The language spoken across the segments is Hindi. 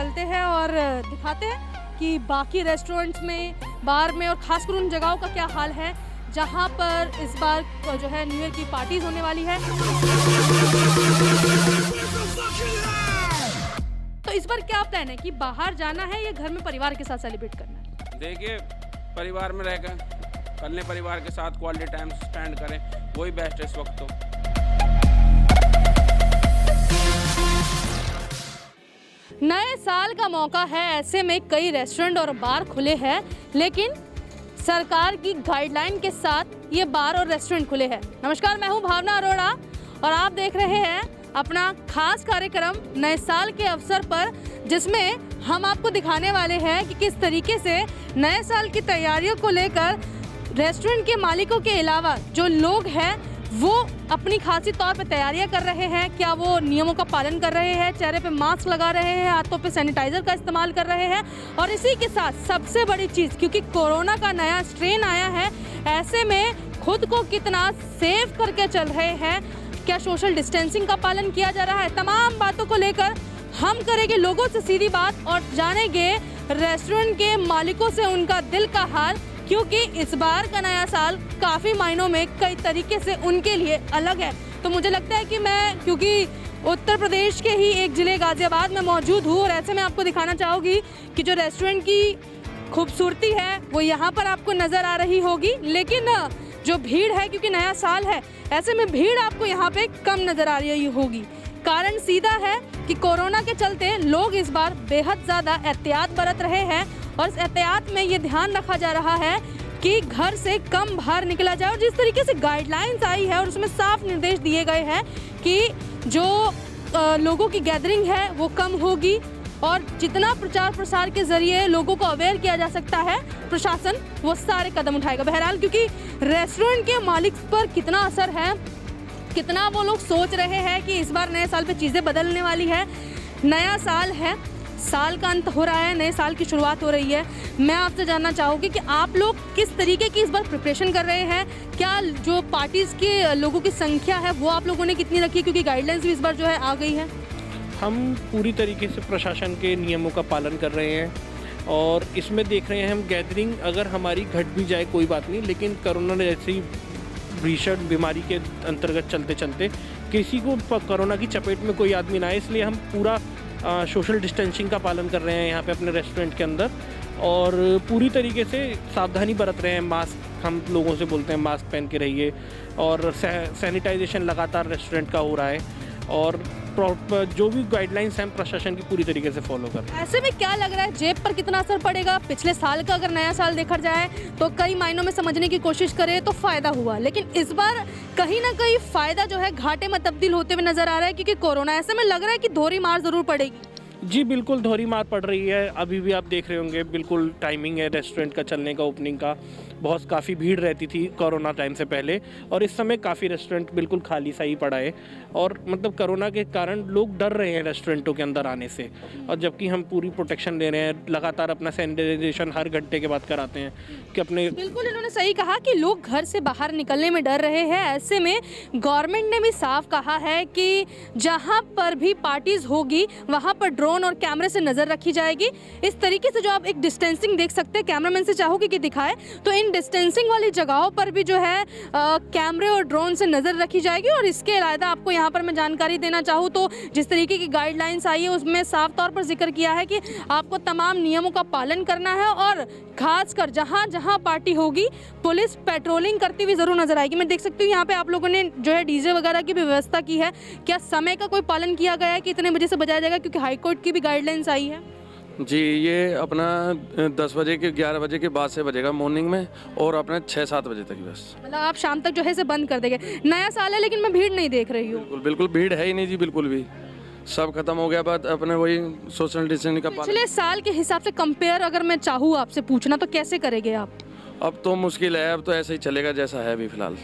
चलते हैं और दिखाते हैं कि बाकी रेस्टोरेंट्स में, बार में और खासकर उन जगहों का क्या हाल है जहां पर इस बार जो है न्यू ईयर की पार्टीज होने वाली है। तो इस बार क्या प्लान है कि बाहर जाना है या घर में परिवार के साथ सेलिब्रेट करना है? देखिए, परिवार में रहकर कर लें, परिवार के साथ क्वालिटी टाइम स्पेंड करें, वही बेस्ट है इस वक्त तो। नए साल का मौका है, ऐसे में कई रेस्टोरेंट और बार खुले हैं, लेकिन सरकार की गाइडलाइन के साथ ये बार और रेस्टोरेंट खुले हैं। नमस्कार, मैं हूं भावना अरोड़ा और आप देख रहे हैं अपना खास कार्यक्रम नए साल के अवसर पर, जिसमें हम आपको दिखाने वाले हैं कि किस तरीके से नए साल की तैयारियों को लेकर रेस्टोरेंट के मालिकों के अलावा जो लोग हैं वो अपनी खासी तौर पे तैयारियां कर रहे हैं। क्या वो नियमों का पालन कर रहे हैं, चेहरे पे मास्क लगा रहे हैं, हाथों पे सैनिटाइजर का इस्तेमाल कर रहे हैं। और इसी के साथ सबसे बड़ी चीज़, क्योंकि कोरोना का नया स्ट्रेन आया है, ऐसे में खुद को कितना सेव करके चल रहे हैं, क्या सोशल डिस्टेंसिंग का पालन किया जा रहा है, तमाम बातों को लेकर हम करेंगे लोगों से सीधी बात और जानेंगे रेस्टोरेंट के मालिकों से उनका दिल का हाल, क्योंकि इस बार का नया साल काफ़ी मायनों में कई तरीके से उनके लिए अलग है। तो मुझे लगता है कि मैं, क्योंकि उत्तर प्रदेश के ही एक ज़िले गाज़ियाबाद में मौजूद हूँ और ऐसे में आपको दिखाना चाहूँगी कि जो रेस्टोरेंट की खूबसूरती है वो यहाँ पर आपको नज़र आ रही होगी, लेकिन जो भीड़ है, क्योंकि नया साल है, ऐसे में भीड़ आपको यहाँ पे कम नज़र आ रही होगी। कारण सीधा है कि कोरोना के चलते लोग इस बार बेहद ज़्यादा एहतियात बरत रहे हैं और इस एहतियात में ये ध्यान रखा जा रहा है कि घर से कम बाहर निकला जाए। और जिस तरीके से गाइडलाइंस आई है और उसमें साफ निर्देश दिए गए हैं कि जो लोगों की गैदरिंग है वो कम होगी और जितना प्रचार प्रसार के जरिए लोगों को अवेयर किया जा सकता है, प्रशासन वो सारे कदम उठाएगा। बहरहाल, क्योंकि रेस्टोरेंट के मालिक पर कितना असर है, कितना वो लोग सोच रहे हैं कि इस बार नए साल पे चीज़ें बदलने वाली है, नया साल है, साल का अंत हो रहा है, नए साल की शुरुआत हो रही है। मैं आपसे जानना चाहूँगी कि आप लोग किस तरीके की इस बार प्रिपरेशन कर रहे हैं, क्या जो पार्टीज़ के लोगों की संख्या है वो आप लोगों ने कितनी रखी है, क्योंकि गाइडलाइंस भी इस बार जो है आ गई है? हम पूरी तरीके से प्रशासन के नियमों का पालन कर रहे हैं और इसमें देख रहे हैं हम गैदरिंग अगर हमारी घट भी जाए कोई बात नहीं, लेकिन कोरोना जैसी भीषण बीमारी के अंतर्गत चलते चलते किसी को कोरोना की चपेट में कोई आदमी ना आए, इसलिए हम पूरा सोशल डिस्टेंसिंग का पालन कर रहे हैं यहाँ पे अपने रेस्टोरेंट के अंदर और पूरी तरीके से सावधानी बरत रहे हैं। मास्क, हम लोगों से बोलते हैं मास्क पहन के रहिए और सैनिटाइजेशन लगातार रेस्टोरेंट का हो रहा है और जो भी गाइडलाइंस हैं प्रशासन की पूरी तरीके से फॉलो कर रहे हैं। ऐसे में क्या लग रहा है, जेब पर कितना असर पड़ेगा? पिछले साल का अगर नया साल देखा जाए तो कई मायनों में समझने की कोशिश करें तो फ़ायदा हुआ, लेकिन इस बार कहीं ना कहीं फ़ायदा जो है घाटे में तब्दील होते हुए नज़र आ रहा है, क्योंकि कोरोना, ऐसे में लग रहा है कि दोहरी मार ज़रूर पड़ेगी। जी बिल्कुल, दोहरी मार पड़ रही है। अभी भी आप देख रहे होंगे, बिल्कुल टाइमिंग है रेस्टोरेंट का चलने का, ओपनिंग का, बहुत काफ़ी भीड़ रहती थी कोरोना टाइम से पहले और इस समय काफ़ी रेस्टोरेंट बिल्कुल खाली सा ही पड़ा है और मतलब कोरोना के कारण लोग डर रहे हैं रेस्टोरेंटों के अंदर आने से, और जबकि हम पूरी प्रोटेक्शन दे रहे हैं, लगातार अपना सैनिटाइजेशन हर घंटे के बाद कराते हैं कि अपने। बिल्कुल, इन्होंने सही कहा कि लोग घर से बाहर निकलने में डर रहे हैं। ऐसे में गवर्नमेंट ने भी साफ कहा है कि जहाँ पर भी पार्टीज़ होगी वहाँ पर ड्रोन और कैमरे से नज़र रखी जाएगी। इस तरीके से जो आप एक डिस्टेंसिंग देख सकते हैं, कैमरामैन से चाहोगे कि दिखाए, तो इन डिस्टेंसिंग वाली जगहों पर भी जो है कैमरे और ड्रोन से नज़र रखी जाएगी। और इसके अलावा आपको यहाँ पर मैं जानकारी देना चाहूँ तो जिस तरीके की गाइडलाइंस आई है उसमें साफ तौर पर जिक्र किया है कि आपको तमाम नियमों का पालन करना है और खासकर जहाँ जहाँ पार्टी होगी पुलिस पेट्रोलिंग करती हुई ज़रूर नजर आएगी। मैं देख सकती हूँ यहाँ पे आप लोगों ने जो है डीजे वगैरह की भी व्यवस्था की है। क्या समय का कोई पालन किया गया है कि इतने बजे से बजाया जाएगा, क्योंकि हाईकोर्ट की भी गाइडलाइंस आई है? जी, ये अपना 10 बजे के 11 बजे के बाद से बजेगा मॉर्निंग में और अपना 6-7 बजे तक बस। मतलब आप शाम तक जो है इसे बंद कर देंगे। नया साल है लेकिन मैं भीड़ नहीं देख रही हूँ। बिल्कुल बिल्कुल भीड़ है ही नहीं जी, बिल्कुल भी सब खत्म हो गया। बात अपने वही सोशल डिस्टेंसिंग का पालन। पिछले साल के हिसाब से कंपेयर अगर मैं चाहूँ आपसे पूछना तो कैसे करेंगे आप? अब तो मुश्किल है, अब तो ऐसे ही चलेगा जैसा है अभी फिलहाल।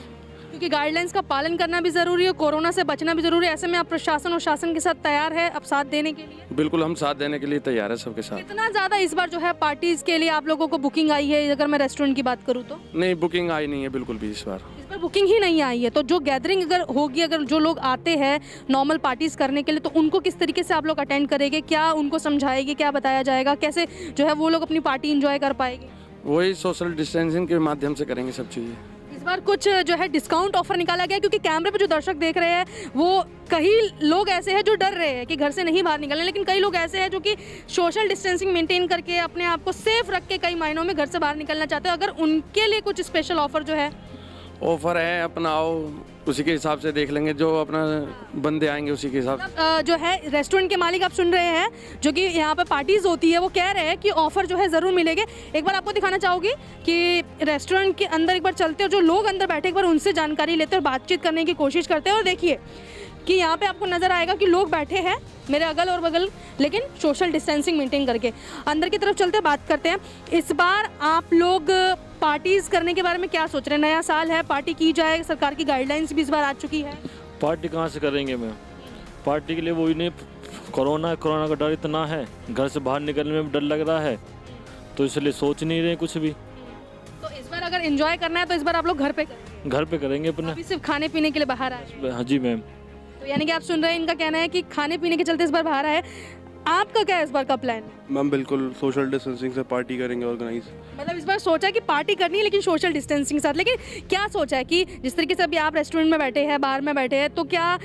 क्योंकि गाइडलाइंस का पालन करना भी ज़रूरी है, कोरोना से बचना भी ज़रूरी है। ऐसे में आप प्रशासन और शासन के साथ तैयार है अब साथ देने के लिए? बिल्कुल, हम साथ देने के लिए तैयार है सबके साथ। कितना ज़्यादा इस बार जो है पार्टीज़ के लिए आप लोगों को बुकिंग आई है, अगर मैं रेस्टोरेंट की बात करूँ तो? नहीं, बुकिंग आई नहीं है बिल्कुल भी इस बार। इस बार बुकिंग ही नहीं आई है, तो जो गैदरिंग अगर होगी, अगर जो लोग आते हैं नॉर्मल पार्टीज़ करने के लिए, तो उनको किस तरीके से आप लोग अटेंड करेंगे? क्या उनको समझाएंगे, क्या बताया जाएगा, कैसे जो है वो लोग अपनी पार्टी इंजॉय कर पाएंगे? वही सोशल डिस्टेंसिंग के माध्यम से करेंगे सब चीज़ें। इस बार कुछ जो है डिस्काउंट ऑफर निकाला गया, क्योंकि कैमरे पे जो दर्शक देख रहे हैं वो कई लोग ऐसे हैं जो डर रहे हैं कि घर से नहीं बाहर निकलने, लेकिन कई लोग ऐसे हैं जो कि सोशल डिस्टेंसिंग मेंटेन करके अपने आप को सेफ रख के कई महीनों में घर से बाहर निकलना चाहते हैं। अगर उनके लिए कुछ स्पेशल ऑफर जो है, ऑफर है, अपना आओ, उसी के हिसाब से देख लेंगे, जो अपना बंदे आएंगे उसी के हिसाब से। जो है रेस्टोरेंट के मालिक आप सुन रहे हैं जो कि यहाँ पे पार्टीज होती है, वो कह रहे हैं कि ऑफर जो है ज़रूर मिलेंगे। एक बार आपको दिखाना चाहूँगी कि रेस्टोरेंट के अंदर एक बार चलते हो, जो लोग अंदर बैठे एक बार उनसे जानकारी लेते और बातचीत करने की कोशिश करते हैं। और देखिए कि यहाँ पे आपको नज़र आएगा कि लोग बैठे हैं मेरे अगल और बगल, लेकिन सोशल डिस्टेंसिंग मेंटेन करके। अंदर की तरफ चलते बात करते हैं। इस बार आप लोग पार्टीज़ करने के बारे में क्या सोच रहे हैं? नया साल है, पार्टी की जाए, सरकार की गाइडलाइंस भी इस बार आ चुकी है। पार्टी कहाँ से करेंगे मैम? पार्टी के लिए वही नहीं, कोरोना का डर इतना है, घर से बाहर निकलने में डर लग रहा है, तो इसलिए सोच नहीं रहे कुछ भी। तो इस बार अगर एंजॉय करना है तो इस बार आप लोग घर पे करेंगे? घर पे करेंगे अपने। अभी सिर्फ खाने पीने के लिए बाहर आए? हाँ जी मैम। तो यानी कि आप सुन रहे हैं, इनका कहना है कि खाने पीने के चलते इस बार बाहर आए। आपका क्या है इस बार का प्लान? मैम बिल्कुल सोशल डिस्टेंसिंग से पार्टी करेंगे ऑर्गेनाइज। मतलब इस बार सोचा है कि पार्टी करनी है लेकिन सोशल डिस्टेंसिंग के साथ। लेकिन क्या सोचा है कि जिस तरीके से अभी आप रेस्टोरेंट में बैठे हैं, बाहर में बैठे हैं, तो क्या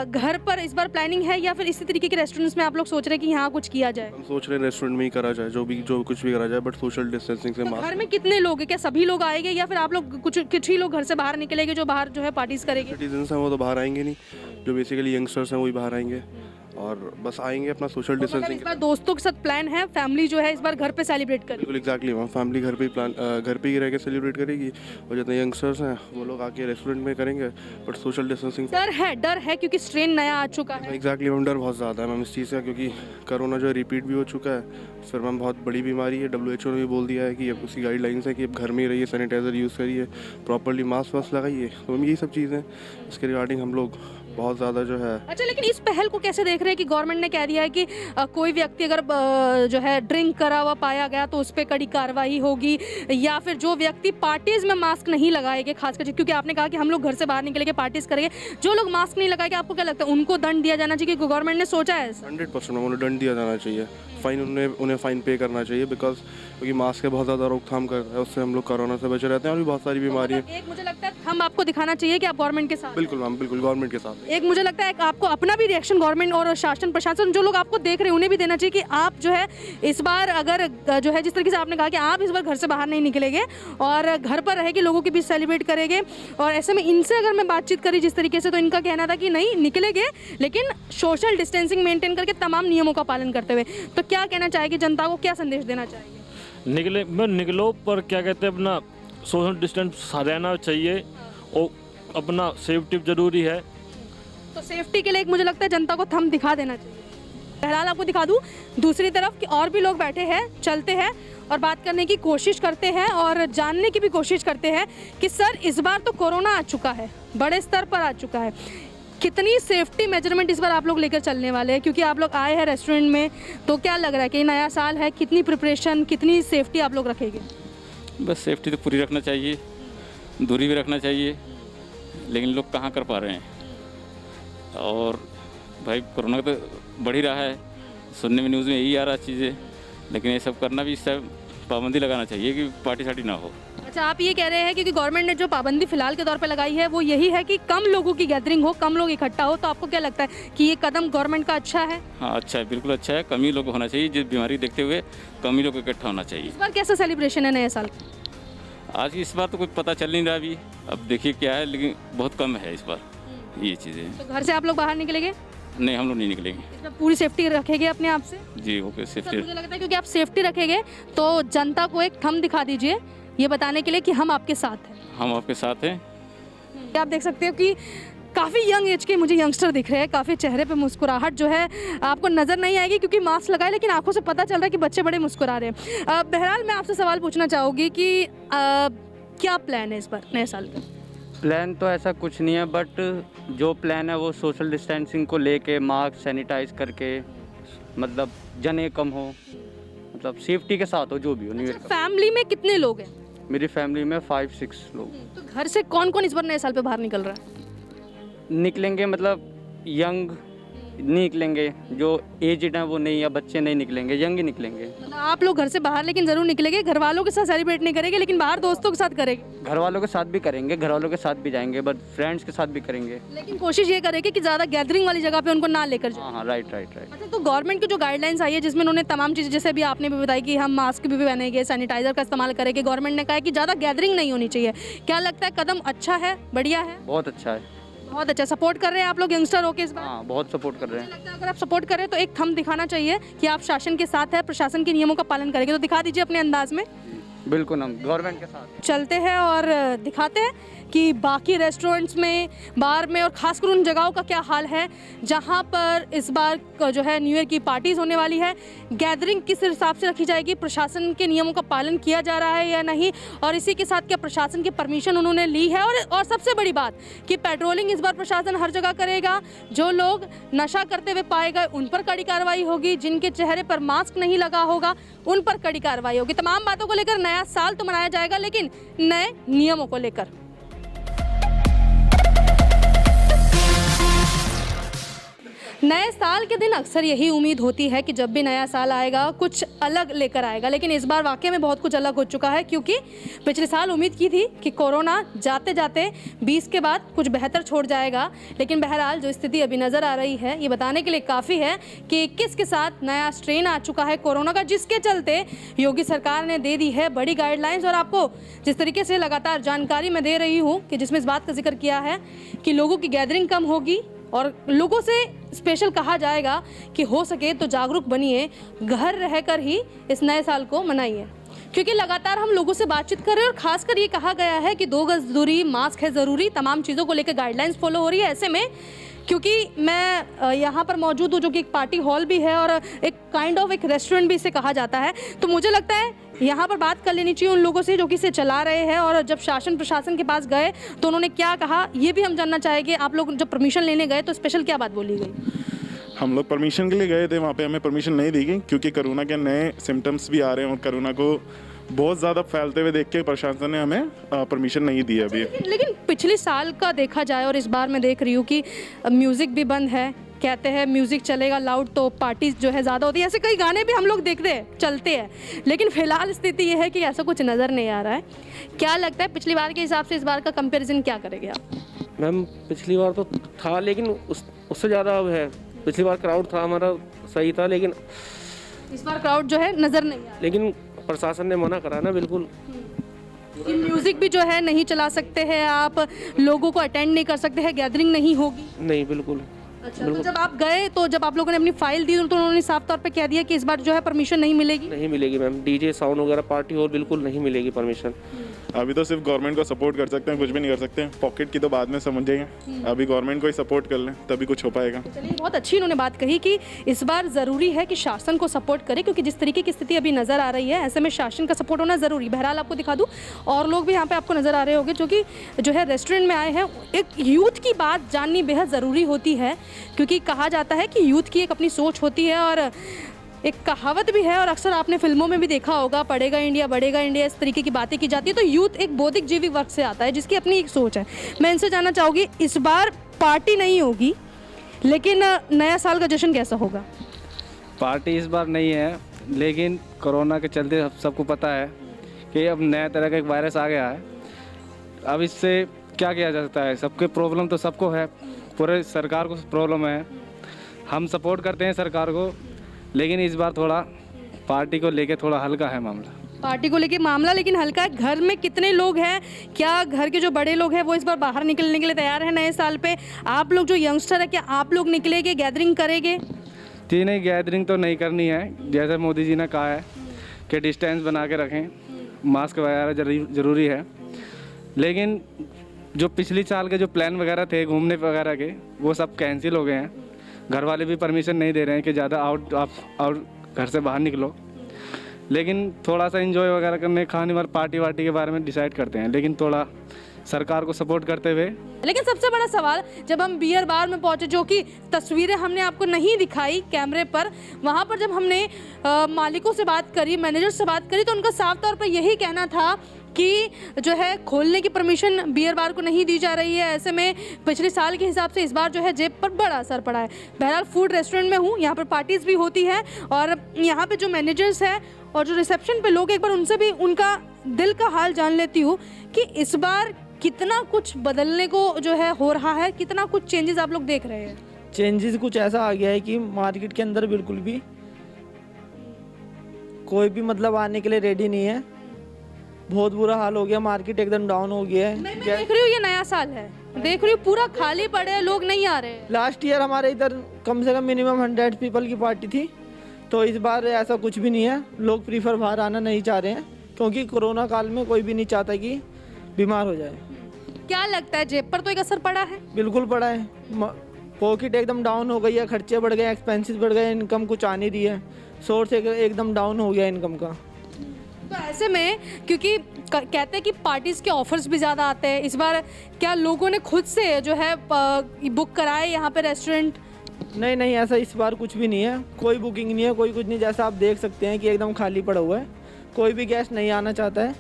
घर पर इस बार प्लानिंग है या फिर इसी तरीके के रेस्टोरेंट्स में आप लोग सोच रहे हैं कि यहाँ कुछ किया जाए? हम सोच रहे हैं रेस्टोरेंट में ही करा जाए, जो कुछ भी करा जाए, बट सोशल डिस्टेंसिंग से। तो घर में कितने लोग हैं? क्या सभी लोग आएंगे या फिर आप लोग कुछ ही लोग घर से बाहर निकलेंगे जो बाहर जो है पार्टीज करेंगे? सिटीजन्स हैं वो तो बाहर आएंगे नहीं, जो बेसिकली यंगस्टर्स हैं वही बाहर आएंगे और बस आएंगे अपना सोशल मतलब डिस्टेंसिंग। इस बार दोस्तों के साथ प्लान है, फैमिली जो है इस बार घर पे सेलिब्रेट करेगी? बिल्कुल एग्जैक्टली मैम, फैमिली घर पे ही घर पे ही रह के सेलिब्रेट करेगी, और जितने यंगस्टर्स हैं वो लोग आके रेस्टोरेंट में करेंगे, बट सोशल डिस्टेंसिंग। डर है क्योंकि स्ट्रेन नया आ चुका है। एग्जैक्टली मैम, डर बहुत ज़्यादा है मैम इस चीज़ का, क्योंकि कोरोना जो है रिपीट भी हो चुका है। फिर मैम बहुत बड़ी बीमारी है, WHO ने भी बोल दिया है कि अब उसकी गाइडलाइंस है कि अब घर में ही रहिए, सैनिटाइज़र यूज़ करिए, प्रॉपरली मास्क वास्क लगाइए। तो मैम यही सब चीज़ें इसके रिगार्डिंग हम लोग बहुत ज़्यादा जो है। अच्छा, लेकिन इस पहल को कैसे देख रहे हैं कि गवर्नमेंट ने कह दिया है कि कोई व्यक्ति अगर जो है ड्रिंक करा हुआ पाया गया तो उस पर कड़ी कार्रवाई होगी, या फिर जो व्यक्ति पार्टीज में मास्क नहीं लगाएंगे, खासकर क्योंकि आपने कहा कि हम लोग घर से बाहर निकलेंगे, पार्टीज करेंगे, जो लोग मास्क नहीं लगाएंगे, आपको क्या लगता है उनको दंड दिया जाना चाहिए? क्योंकि गवर्नमेंट ने सोचा है 100% उन्हें दंड दिया जाना चाहिए, फ़ाइन उन्हें फ़ाइन पे करना चाहिए, बिकॉज क्योंकि मास्क का बहुत ज़्यादा रोकथाम कर रहा है, उससे हम लोग कोरोना से बचे रहते हैं और भी बहुत सारी बीमारियाँ। एक मुझे लगता है हम आपको दिखाना चाहिए कि आप गवर्नमेंट के साथ। बिल्कुल मैम, बिल्कुल गवर्नमेंट के साथ। एक मुझे लगता है आपको अपना भी रिएक्शन गवर्नमेंट और शासन प्रशासन जो लोग आपको देख रहे हैं उन्हें भी देना चाहिए कि आप जो है इस बार अगर जो है जिस तरीके से आपने कहा कि आप इस बार घर से बाहर नहीं निकलेंगे और घर पर रहेंगे, लोगों के बीच सेलिब्रेट करेंगे, और ऐसे में इनसे अगर मैं बातचीत करी जिस तरीके से, तो इनका कहना था कि नहीं निकलेंगे लेकिन सोशल डिस्टेंसिंग मेंटेन करके तमाम नियमों का पालन करते हुए। तो क्या कहना चाहेगी जनता को, क्या संदेश देना चाहेगी? निकलो पर क्या कहते हैं, अपना सोशल डिस्टेंस रहना चाहिए और अपना सेफ्टी जरूरी है। तो सेफ्टी के लिए एक मुझे लगता है जनता को थंब दिखा देना चाहिए। बहरहाल आपको दिखा दूं दूसरी तरफ कि और भी लोग बैठे हैं, चलते हैं और बात करने की कोशिश करते हैं और जानने की भी कोशिश करते हैं कि सर इस बार तो कोरोना आ चुका है, बड़े स्तर पर आ चुका है, कितनी सेफ्टी मेजरमेंट इस बार आप लोग लेकर चलने वाले हैं? क्योंकि आप लोग आए हैं रेस्टोरेंट में, तो क्या लग रहा है कि नया साल है, कितनी प्रिपरेशन, कितनी सेफ्टी आप लोग रखेंगे? बस सेफ्टी तो पूरी रखना चाहिए, दूरी भी रखना चाहिए, लेकिन लोग कहाँ कर पा रहे हैं। और भाई कोरोना तो बढ़ ही रहा है, सुनने में न्यूज़ में यही आ रहा चीज़ें, लेकिन ये सब करना भी, इस सब पाबंदी लगाना चाहिए कि पार्टी सार्टी ना हो। अच्छा, आप ये कह रहे हैं कि गवर्नमेंट ने जो पाबंदी फिलहाल के तौर पे लगाई है वो यही है कि कम लोगों की गैदरिंग हो, कम लोग इकट्ठा हो, तो आपको क्या लगता है कि ये कदम गवर्नमेंट का अच्छा है? हाँ अच्छा है, बिल्कुल अच्छा है, कम ही लोग होना चाहिए, जिस बीमारी देखते हुए कम ही लोग इकट्ठा होना चाहिए। इस बार कैसा सेलिब्रेशन है नए साल? आज इस बार तो कुछ पता चल नहीं रहा अभी, अब देखिए क्या है, लेकिन बहुत कम है इस बार ये चीज़ें। तो घर से आप लोग बाहर निकलेंगे? नहीं, हम लोग नहीं निकलेंगे। इसमें पूरी सेफ्टी रखेंगे अपने आप से? जी ओके, सर सेफ्टी। मुझे लगता है क्योंकि आप सेफ्टी रखेंगे तो जनता को एक थंब दिखा दीजिए, ये बताने के लिए कि हम आपके साथ हैं। हम आपके साथ हैं। आप देख सकते हो कि काफ़ी यंग एज के मुझे यंगस्टर दिख रहे हैं, काफ़ी चेहरे पे मुस्कुराहट जो है आपको नज़र नहीं आएगी क्योंकि मास्क लगाए, लेकिन आंखों से पता चल रहा है कि बच्चे बड़े मुस्कुरा रहे हैं। बहरहाल मैं आपसे सवाल पूछना चाहूँगी कि क्या प्लान है इस बार नए साल का? प्लान तो ऐसा कुछ नहीं है, बट जो प्लान है वो सोशल डिस्टेंसिंग को लेके मास्क सैनिटाइज करके, मतलब जने कम हो, मतलब सेफ्टी के साथ हो जो भी हो न्यू ईयर का। फैमिली में कितने लोग हैं? मेरी फैमिली में 5-6 लोग तो घर से कौन कौन इस बार नए साल पे बाहर निकल रहा है? निकलेंगे, मतलब यंग नहीं निकलेंगे, जो एजड हैं वो नहीं, या बच्चे नहीं निकलेंगे, यंग ही निकलेंगे। मतलब आप लोग घर से बाहर लेकिन जरूर निकलेंगे, घर वालों के साथ सेलिब्रेट नहीं करेंगे लेकिन बाहर दोस्तों के साथ करेंगे। घर वालों के साथ भी करेंगे, घर वालों के साथ भी जाएंगे, बट फ्रेंड्स के साथ भी करेंगे। लेकिन कोशिश ये करेंगे कि ज़्यादा गैदरिंग वाली जगह पे उनको ना लेकर जाए। हाँ, राइट। अच्छा, तो गवर्नमेंट की जो गाइडलाइंस आई है जिसमें उन्होंने तमाम चीज़ें, जैसे भी आपने भी बताई कि हम मास्क भी पहनेंगे, सैनिटाइजर का इस्तेमाल करेंगे, गवर्नमेंट ने कहा है कि ज़्यादा गैदरिंग नहीं होनी चाहिए, क्या लगता है कदम अच्छा है, बढ़िया है? बहुत अच्छा है। बहुत अच्छा। सपोर्ट कर रहे हैं आप लोग यंगस्टर होके इस बार? हाँ, बहुत सपोर्ट कर रहे हैं। मुझे लगता है अगर आप सपोर्ट करें तो एक थंब दिखाना चाहिए कि आप शासन के साथ है, प्रशासन के नियमों का पालन करेंगे, तो दिखा दीजिए अपने अंदाज में। बिल्कुल, हम गवर्नमेंट के साथ चलते हैं और दिखाते हैं कि बाकी रेस्टोरेंट्स में, बार में और खासकर उन जगहों का क्या हाल है जहां पर इस बार जो है न्यू ईयर की पार्टीज़ होने वाली है। गैदरिंग किस हिसाब से रखी जाएगी, प्रशासन के नियमों का पालन किया जा रहा है या नहीं, और इसी के साथ क्या प्रशासन की परमिशन उन्होंने ली है, और सबसे बड़ी बात कि पेट्रोलिंग इस बार प्रशासन हर जगह करेगा। जो लोग नशा करते हुए पाए गए उन पर कड़ी कार्रवाई होगी, जिनके चेहरे पर मास्क नहीं लगा होगा उन पर कड़ी कार्रवाई होगी। तमाम बातों को लेकर नया साल तो मनाया जाएगा लेकिन नए नियमों को लेकर। नए साल के दिन अक्सर यही उम्मीद होती है कि जब भी नया साल आएगा कुछ अलग लेकर आएगा, लेकिन इस बार वाकई में बहुत कुछ अलग हो चुका है, क्योंकि पिछले साल उम्मीद की थी कि कोरोना जाते जाते 20 के बाद कुछ बेहतर छोड़ जाएगा, लेकिन बहरहाल जो स्थिति अभी नज़र आ रही है ये बताने के लिए काफ़ी है कि 21 के साथ नया स्ट्रेन आ चुका है कोरोना का, जिसके चलते योगी सरकार ने दे दी है बड़ी गाइडलाइंस। और आपको जिस तरीके से लगातार जानकारी मैं दे रही हूँ कि जिसमें इस बात का जिक्र किया है कि लोगों की गैदरिंग कम होगी और लोगों से स्पेशल कहा जाएगा कि हो सके तो जागरूक बनिए, घर रहकर ही इस नए साल को मनाइए, क्योंकि लगातार हम लोगों से बातचीत कर रहे हैं और खासकर ये कहा गया है कि 2 गज दूरी, मास्क है ज़रूरी, तमाम चीज़ों को लेकर गाइडलाइंस फॉलो हो रही है। ऐसे में क्योंकि मैं यहाँ पर मौजूद हूँ जो कि एक पार्टी हॉल भी है और एक काइंड ऑफ एक रेस्टोरेंट भी इसे कहा जाता है, तो मुझे लगता है यहाँ पर बात कर लेनी चाहिए उन लोगों से जो कि इसे चला रहे हैं। और जब शासन प्रशासन के पास गए तो उन्होंने क्या कहा ये भी हम जानना चाहेंगे। आप लोग जब परमिशन लेने गए तो स्पेशल क्या बात बोली गई? हम लोग परमिशन के लिए गए थे, वहाँ पे हमें परमिशन नहीं दी गई क्योंकि कोरोना के नए सिम्टम्स भी आ रहे हैं और कोरोना को बहुत ज़्यादा फैलते हुए देख के प्रशासन ने हमें परमिशन नहीं दी अभी। लेकिन पिछले साल का देखा जाए और इस बार मैं देख रही हूँ कि म्यूज़िक भी बंद है, कहते हैं म्यूज़िक चलेगा लाउड तो पार्टी जो है ज़्यादा होती है, ऐसे कई गाने भी हम लोग देखते हैं चलते हैं, लेकिन फ़िलहाल स्थिति ये है कि ऐसा कुछ नज़र नहीं आ रहा है। क्या लगता है पिछली बार के हिसाब से इस बार का कंपैरिजन क्या करेंगे आप? मैम पिछली बार तो था लेकिन उससे ज़्यादा अब है। पिछली बार क्राउड था हमारा सही था, लेकिन इस बार क्राउड जो है नज़र नहीं आ रहा। लेकिन प्रशासन ने मना करा ना बिल्कुल। कि म्यूज़िक भी जो है नहीं चला सकते हैं आप, लोगों को अटेंड नहीं कर सकते हैं, गैदरिंग नहीं होगी। नहीं बिल्कुल। अच्छा, तो जब आप गए तो जब आप लोगों ने अपनी फाइल दी तो उन्होंने साफ तौर पे कह दिया कि इस बार जो है परमिशन नहीं मिलेगी? नहीं मिलेगी मैम, डीजे साउंड वगैरह पार्टी हॉल बिल्कुल नहीं मिलेगी परमिशन। अभी तो सिर्फ गवर्नमेंट को सपोर्ट कर सकते हैं, कुछ भी नहीं कर सकते। पॉकेट की तो बाद में समझेंगे, अभी गवर्नमेंट को ही सपोर्ट कर लें तभी कुछ हो पाएगा। चलिए, बहुत अच्छी उन्होंने बात कही कि इस बार ज़रूरी है कि शासन को सपोर्ट करे, क्योंकि जिस तरीके की स्थिति अभी नज़र आ रही है ऐसे में शासन का सपोर्ट होना ज़रूरी। बहरहाल आपको दिखा दूँ और लोग भी यहाँ पे आपको नज़र आ रहे होंगे जो कि जो है रेस्टोरेंट में आए हैं। एक यूथ की बात जाननी बेहद ज़रूरी होती है, क्योंकि कहा जाता है कि यूथ की एक अपनी सोच होती है और एक कहावत भी है और अक्सर आपने फिल्मों में भी देखा होगा, पढ़ेगा इंडिया बढ़ेगा इंडिया, इस तरीके की बातें की जाती है। तो यूथ एक बौद्धिक जीवी वर्ग से आता है जिसकी अपनी एक सोच है। मैं इनसे जानना चाहूँगी, इस बार पार्टी नहीं होगी लेकिन नया साल का जश्न कैसा होगा? पार्टी इस बार नहीं है, लेकिन कोरोना के चलते सबको पता है कि अब नया तरह का एक वायरस आ गया है। अब इससे क्या किया जा सकता है? सबके प्रॉब्लम तो सबको है, पूरे सरकार को प्रॉब्लम है। हम सपोर्ट करते हैं सरकार को, लेकिन इस बार थोड़ा पार्टी को लेके थोड़ा हल्का है मामला। पार्टी को लेके मामला लेकिन हल्का है। घर में कितने लोग हैं? क्या घर के जो बड़े लोग हैं वो इस बार बाहर निकलने के लिए तैयार हैं नए साल पे? आप लोग जो यंगस्टर है क्या आप लोग निकलेंगे, गैदरिंग करेंगे? जी नहीं, गैदरिंग तो नहीं करनी है। जैसे मोदी जी ने कहा है कि डिस्टेंस बना के रखें, मास्क वगैरह ज़रूरी है। लेकिन जो पिछली साल के जो प्लान वगैरह थे घूमने वगैरह के, वो सब कैंसिल हो गए हैं। घर वाले भी परमिशन नहीं दे रहे हैं कि ज़्यादा आउट घर से बाहर निकलो। लेकिन थोड़ा सा एंजॉय वगैरह करने, खाने वाले पार्टी वार्टी के बारे में डिसाइड करते हैं, लेकिन थोड़ा सरकार को सपोर्ट करते हुए। लेकिन सबसे बड़ा सवाल, जब हम बियर बार में पहुंचे, जो कि तस्वीरें हमने आपको नहीं दिखाई कैमरे पर, वहां पर जब हमने मालिकों से बात करी, मैनेजर से बात करी, तो उनका साफ तौर पर यही कहना था कि जो है खोलने की परमिशन बियर बार को नहीं दी जा रही है। ऐसे में पिछले साल के हिसाब से इस बार जो है जेब पर बड़ा असर पड़ा है। बहरहाल फूड रेस्टोरेंट में हूँ, यहाँ पर पार्टीज भी होती है और यहाँ पे जो मैनेजर्स हैं और जो रिसेप्शन पे लोग, एक बार उनसे भी उनका दिल का हाल जान लेती हूँ कि इस बार कितना कुछ बदलने को जो है हो रहा है, कितना कुछ चेंजेस आप लोग देख रहे हैं। चेंजेस कुछ ऐसा आ गया है कि मार्केट के अंदर बिल्कुल भी कोई भी मतलब आने के लिए रेडी नहीं है। बहुत बुरा हाल हो गया, मार्केट एकदम डाउन हो गया है। मैं देख रही हूँ ये नया साल है, देख रही हूँ पूरा खाली पड़े हैं, लोग नहीं आ रहे हैं। लास्ट ईयर हमारे इधर कम से कम मिनिमम 100 पीपल की पार्टी थी, तो इस बार ऐसा कुछ भी नहीं है। लोग प्रीफर बाहर आना नहीं चाह रहे हैं क्योंकि कोरोना काल में कोई भी नहीं चाहता कि बीमार हो जाए। क्या लगता है जेब पर तो एक असर पड़ा है? बिल्कुल पड़ा है, पॉकेट एकदम डाउन हो गई है, खर्चे बढ़ गए, एक्सपेंसेस बढ़ गए, इनकम कुछ आ नहीं रही है, सोर्स एकदम डाउन हो गया इनकम का। तो ऐसे में क्योंकि कहते हैं कि पार्टीज के ऑफर्स भी ज़्यादा आते हैं, इस बार क्या लोगों ने खुद से जो है बुक कराए यहाँ पे रेस्टोरेंट? नहीं, ऐसा इस बार कुछ भी नहीं है, कोई बुकिंग नहीं है, कोई कुछ नहीं। जैसा आप देख सकते हैं कि एकदम खाली पड़ा हुआ है, कोई भी गेस्ट नहीं आना चाहता है।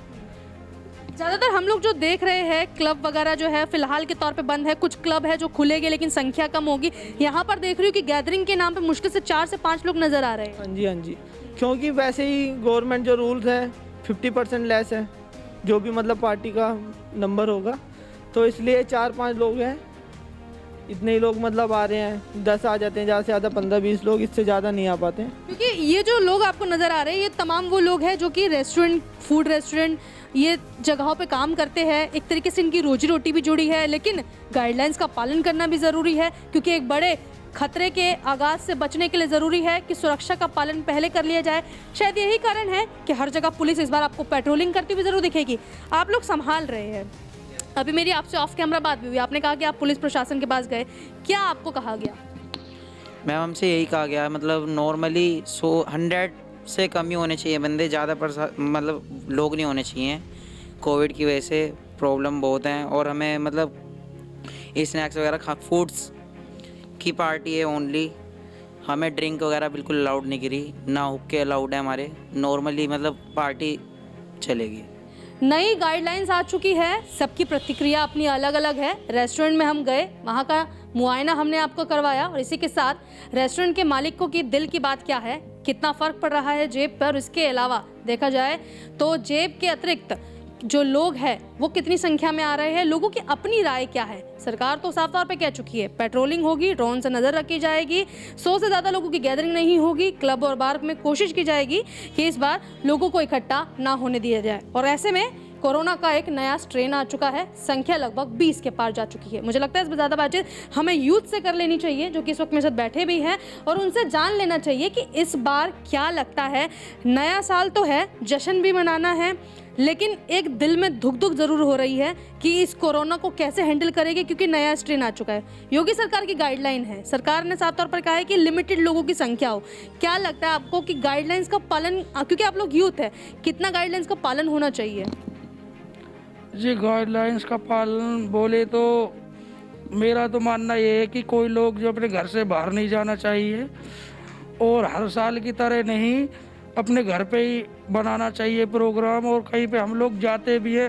ज़्यादातर हम लोग जो देख रहे हैं क्लब वगैरह जो है फिलहाल के तौर पे बंद है, कुछ क्लब है जो खुलेंगे लेकिन संख्या कम होगी। यहाँ पर देख रही हूँ कि गैदरिंग के नाम पे मुश्किल से 4 से 5 लोग नज़र आ रहे हैं। हाँ जी, क्योंकि वैसे ही गवर्नमेंट जो रूल्स है 50% लेस है, जो भी मतलब पार्टी का नंबर होगा, तो इसलिए 4-5 लोग हैं, इतने ही लोग मतलब आ रहे हैं। 10 आ जाते हैं, ज़्यादा से ज़्यादा 15-20 लोग, इससे ज़्यादा नहीं आ पाते हैं। क्योंकि ये जो लोग आपको नज़र आ रहे हैं ये तमाम वो लोग हैं जो कि रेस्टोरेंट, फूड रेस्टोरेंट, ये जगहों पे काम करते हैं। एक तरीके से इनकी रोजी रोटी भी जुड़ी है, लेकिन गाइडलाइंस का पालन करना भी ज़रूरी है क्योंकि एक बड़े खतरे के आगाज से बचने के लिए ज़रूरी है कि सुरक्षा का पालन पहले कर लिया जाए। शायद यही कारण है कि हर जगह पुलिस इस बार आपको पेट्रोलिंग करती हुई ज़रूर दिखेगी। आप लोग संभाल रहे हैं। अभी मेरी आपसे ऑफ कैमरा बात भी हुई, आपने कहा कि आप पुलिस प्रशासन के पास गए, क्या आपको कहा गया? मैम हमसे यही कहा गया, मतलब नॉर्मली 100 से कम ही होने चाहिए बंदे, ज़्यादा मतलब लोग नहीं होने चाहिए। कोविड की वजह से प्रॉब्लम बहुत हैं और हमें मतलब स्नैक्स वगैरह फूड्स की पार्टी है ओनली, हमें ड्रिंक वगैरह बिल्कुल अलाउड नहीं करी, ना हुक्के अलाउड है हमारे, नॉर्मली मतलब पार्टी चलेगी। नई गाइडलाइंस आ चुकी है, सबकी प्रतिक्रिया अपनी अलग अलग है। रेस्टोरेंट में हम गए, वहाँ का मुआयना हमने आपको करवाया और इसी के साथ रेस्टोरेंट के मालिकों की दिल की बात क्या है, कितना फ़र्क पड़ रहा है जेब पर। इसके अलावा देखा जाए तो जेब के अतिरिक्त जो लोग हैं वो कितनी संख्या में आ रहे हैं, लोगों की अपनी राय क्या है। सरकार तो साफ तौर पे कह चुकी है पेट्रोलिंग होगी, ड्रोन से नज़र रखी जाएगी, 100 से ज़्यादा लोगों की गैदरिंग नहीं होगी, क्लब और बार में कोशिश की जाएगी कि इस बार लोगों को इकट्ठा ना होने दिया जाए। और ऐसे में कोरोना का एक नया स्ट्रेन आ चुका है, संख्या लगभग 20 के पार जा चुकी है। मुझे लगता है इस पर ज़्यादा बातचीत हमें यूथ से कर लेनी चाहिए जो कि इस वक्त मेरे साथ बैठे भी हैं, और उनसे जान लेना चाहिए कि इस बार क्या लगता है। नया साल तो है, जश्न भी मनाना है, लेकिन एक दिल में धुक धुक ज़रूर हो रही है कि इस कोरोना को कैसे हैंडल करेंगे क्योंकि नया स्ट्रेन आ चुका है। योगी सरकार की गाइडलाइन है, सरकार ने साफ तौर पर कहा है कि लिमिटेड लोगों की संख्या हो। क्या लगता है आपको कि गाइडलाइंस का पालन, क्योंकि आप लोग यूथ है, कितना गाइडलाइंस का पालन होना चाहिए? जी गाइडलाइंस का पालन बोले तो मेरा तो मानना ये है कि कोई लोग जो अपने घर से बाहर नहीं जाना चाहिए और हर साल की तरह नहीं अपने घर पे ही बनाना चाहिए प्रोग्राम। और कहीं पे हम लोग जाते भी है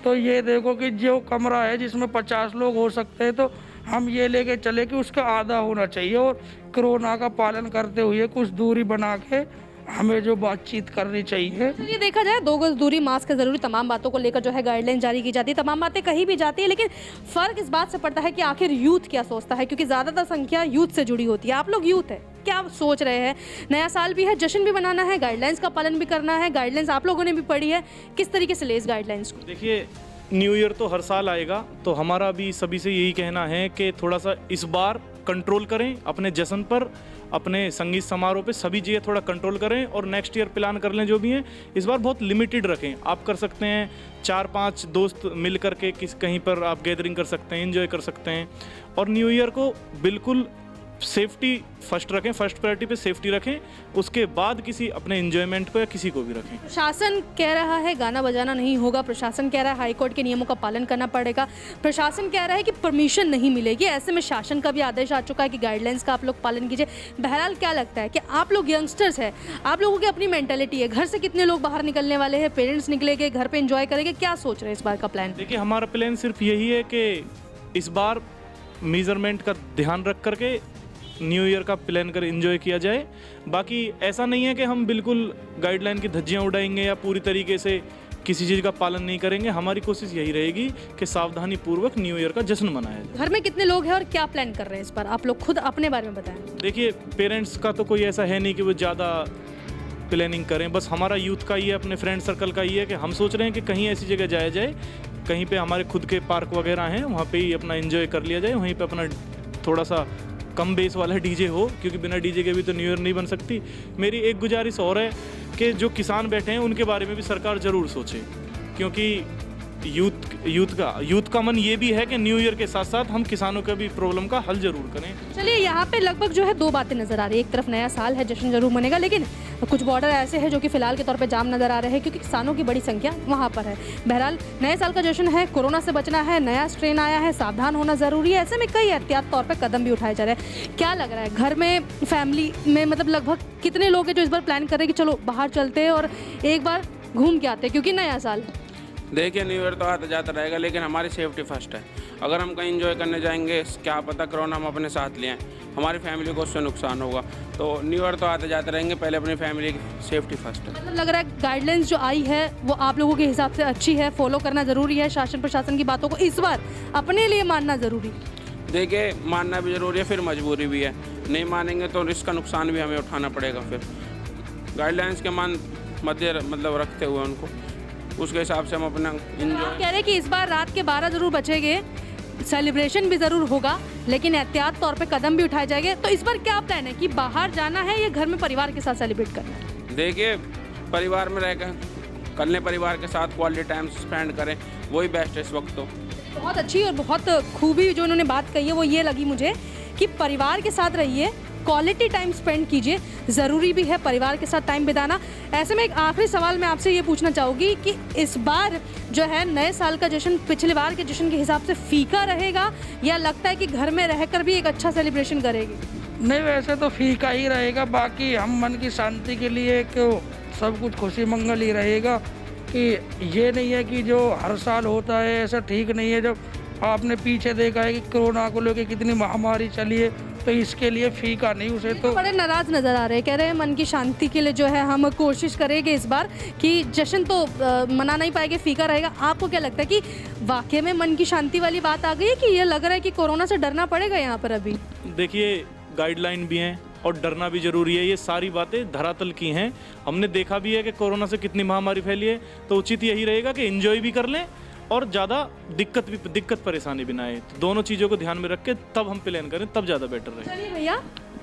तो ये देखो कि जो कमरा है जिसमें 50 लोग हो सकते हैं तो हम ये लेके चले कि उसका आधा होना चाहिए और कोरोना का पालन करते हुए कुछ दूरी बना के हमें जो बातचीत करनी चाहिए। ये देखा जाए 2 गज दूरी, मास्क है ज़रूरी, तमाम बातों को लेकर जो है गाइडलाइन जारी की जाती है, तमाम बातें कही भी जाती है, लेकिन फ़र्क इस बात से पड़ता है कि आखिर यूथ क्या सोचता है, क्योंकि ज़्यादातर संख्या यूथ से जुड़ी होती है। आप लोग यूथ है, क्या सोच रहे हैं? नया साल भी है, जश्न भी मनाना है, गाइडलाइंस का पालन भी करना है, गाइडलाइंस आप लोगों ने भी पढ़ी है, किस तरीके से ले इस गाइडलाइंस को? देखिए, न्यू ईयर तो हर साल आएगा, तो हमारा भी सभी से यही कहना है कि थोड़ा सा इस बार कंट्रोल करें अपने जश्न पर, अपने संगीत समारोह पे, सभी चीज़ें थोड़ा कंट्रोल करें और नेक्स्ट ईयर प्लान कर लें। जो भी है इस बार बहुत लिमिटेड रखें। आप कर सकते हैं 4-5 दोस्त मिल करके कहीं पर आप गैदरिंग कर सकते हैं, एंजॉय कर सकते हैं। और न्यू ईयर को बिल्कुल सेफ्टी फर्स्ट रखें, फर्स्ट प्रायोरिटी पे सेफ्टी रखें, उसके बाद किसी अपने एंजॉयमेंट को या किसी को भी रखें। प्रशासन कह रहा है गाना बजाना नहीं होगा, प्रशासन कह रहा है हाईकोर्ट के नियमों का पालन करना पड़ेगा, प्रशासन कह रहा है कि परमिशन नहीं मिलेगी। ऐसे में शासन का भी आदेश आ चुका है कि गाइडलाइंस का आप लोग पालन कीजिए। बहरहाल क्या लगता है कि आप लोग यंगस्टर्स हैं, आप लोगों की अपनी मेंटेलिटी है, घर से कितने लोग बाहर निकलने वाले हैं, पेरेंट्स निकलेंगे, घर पे एंजॉय करेंगे, क्या सोच रहे हैं इस बार का प्लान? देखिए, हमारा प्लान सिर्फ यही है कि इस बार मेजरमेंट का ध्यान रख करके न्यू ईयर का प्लान कर एंजॉय किया जाए। बाकी ऐसा नहीं है कि हम बिल्कुल गाइडलाइन की धज्जियां उड़ाएंगे या पूरी तरीके से किसी चीज़ का पालन नहीं करेंगे। हमारी कोशिश यही रहेगी कि सावधानी पूर्वक न्यू ईयर का जश्न मनाया जाए। घर में कितने लोग हैं और क्या प्लान कर रहे हैं इस बार? आप लोग खुद अपने बारे में बताएं। देखिए, पेरेंट्स का तो कोई ऐसा है नहीं कि वो ज़्यादा प्लानिंग करें, बस हमारा यूथ का ही है, अपने फ्रेंड सर्कल का ही है कि हम सोच रहे हैं कि कहीं ऐसी जगह जाया जाए, कहीं पे हमारे खुद के पार्क वगैरह हैं, वहाँ पे ही अपना एंजॉय कर लिया जाए, वहीं पे अपना थोड़ा सा कम बेस वाला डीजे हो, क्योंकि बिना डीजे के भी तो न्यू ईयर नहीं बन सकती। मेरी एक गुजारिश और है कि जो किसान बैठे हैं उनके बारे में भी सरकार ज़रूर सोचे, क्योंकि यूथ का मन ये भी है कि न्यू ईयर के साथ साथ हम किसानों का भी प्रॉब्लम का हल जरूर करें। चलिए, यहाँ पे लगभग जो है दो बातें नजर आ रही है। एक तरफ नया साल है, जश्न जरूर मनेगा, लेकिन कुछ बॉर्डर ऐसे हैं जो कि फिलहाल के तौर पे जाम नजर आ रहे हैं, क्योंकि किसानों की बड़ी संख्या वहाँ पर है। बहरहाल नए साल का जश्न है, कोरोना से बचना है, नया स्ट्रेन आया है, सावधान होना जरूरी है। ऐसे में कई एहतियात तौर पर कदम भी उठाए जा रहे हैं। क्या लग रहा है, घर में फैमिली में मतलब लगभग कितने लोग हैं जो इस बार प्लान कर रहे हैं कि चलो बाहर चलते हैं और एक बार घूम के आते हैं, क्योंकि नया साल? देखिए, न्यू ईयर तो आता जाता रहेगा, लेकिन हमारी सेफ्टी फर्स्ट है। अगर हम कहीं एंजॉय करने जाएंगे, क्या पता कोरोना हम अपने साथ ले आएँ, हमारी फैमिली को उससे नुकसान होगा। तो न्यू ईयर तो आते जाते रहेंगे, पहले अपनी फैमिली की सेफ्टी फर्स्ट है। मतलब लग रहा है गाइडलाइंस जो आई है वो आप लोगों के हिसाब से अच्छी है, फॉलो करना ज़रूरी है, शासन प्रशासन की बातों को इस बार अपने लिए मानना ज़रूरी? देखिए, मानना भी ज़रूरी है, फिर मजबूरी भी है। नहीं मानेंगे तो इसका नुकसान भी हमें उठाना पड़ेगा। फिर गाइडलाइंस के मध्य मतलब रखते हुए उनको उसके हिसाब से हम अपना एंजॉय। आप कह रहे हैं कि इस बार रात के 12 ज़रूर बचेंगे, सेलिब्रेशन भी ज़रूर होगा, लेकिन एहतियात तौर पे कदम भी उठाए जाएंगे। तो इस बार क्या प्लान है कि बाहर जाना है या घर में परिवार के साथ सेलिब्रेट करना है? देखिए, परिवार में रहकर कर लें, परिवार के साथ क्वालिटी टाइम स्पेंड करें, वही बेस्ट है इस वक्त। तो बहुत अच्छी और बहुत खूबी जो उन्होंने बात कही है वो ये लगी मुझे कि परिवार के साथ रहिए, क्वालिटी टाइम स्पेंड कीजिए, ज़रूरी भी है परिवार के साथ टाइम बिताना। ऐसे में एक आखिरी सवाल मैं आपसे ये पूछना चाहूँगी कि इस बार जो है नए साल का जश्न पिछले बार के जश्न के हिसाब से फीका रहेगा या लगता है कि घर में रहकर भी एक अच्छा सेलिब्रेशन करेगी? नहीं, वैसे तो फीका ही रहेगा। बाकी हम मन की शांति के लिए सब कुछ खुशी मंगल ही रहेगा, कि ये नहीं है कि जो हर साल होता है ऐसा ठीक नहीं है। जब आपने पीछे देखा है कि कोरोना को लेकर कितनी महामारी चली है, तो इसके लिए फीका नहीं उसे तो बड़े नाराज नजर आ रहे हैं, कह रहे हैं मन की शांति के लिए जो है हम कोशिश करेंगे इस बार कि जश्न तो मना नहीं पाएंगे, फीका रहेगा। आपको क्या लगता है कि वाकई में मन की शांति वाली बात आ गई है कि ये लग रहा है कि कोरोना से डरना पड़ेगा यहाँ पर? अभी देखिए, गाइडलाइन भी हैं और डरना भी जरूरी है, ये सारी बातें धरातल की हैं। हमने देखा भी है कि कोरोना से कितनी महामारी फैली है, तो उचित यही रहेगा कि एंजॉय भी कर लें और ज़्यादा दिक्कत परेशानी भी ना आए। तो दोनों चीज़ों को ध्यान में रख के तब हम प्लान करें, तब ज़्यादा बेटर रहे। चलिए भैया,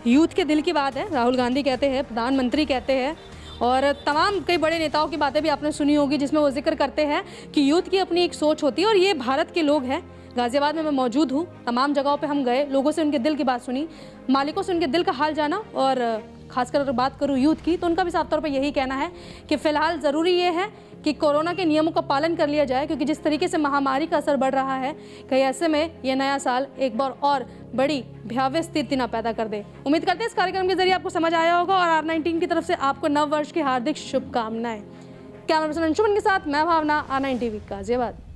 यूथ के दिल की बात है, राहुल गांधी कहते हैं, प्रधानमंत्री कहते हैं, और तमाम कई बड़े नेताओं की बातें भी आपने सुनी होगी जिसमें वो जिक्र करते हैं कि यूथ की अपनी एक सोच होती है और ये भारत के लोग हैं। गाज़ियाबाद में मैं मौजूद हूँ, तमाम जगहों पे हम गए, लोगों से उनके दिल की बात सुनी, मालिकों से उनके दिल का हाल जाना, और खासकर अगर बात करूँ यूथ की तो उनका भी साफ तौर पर यही कहना है कि फ़िलहाल ज़रूरी ये है कि कोरोना के नियमों का पालन कर लिया जाए, क्योंकि जिस तरीके से महामारी का असर बढ़ रहा है, कहीं ऐसे में ये नया साल एक बार और बड़ी भयावह स्थिति ना पैदा कर दे। उम्मीद करते हैं इस कार्यक्रम के जरिए आपको समझ आया होगा और R19 की तरफ से आपको नव वर्ष की हार्दिक शुभकामनाएं। कैमरा पर्सन अंशुमन के साथ मैं भावना, R9 TV गाज़ियाबाद।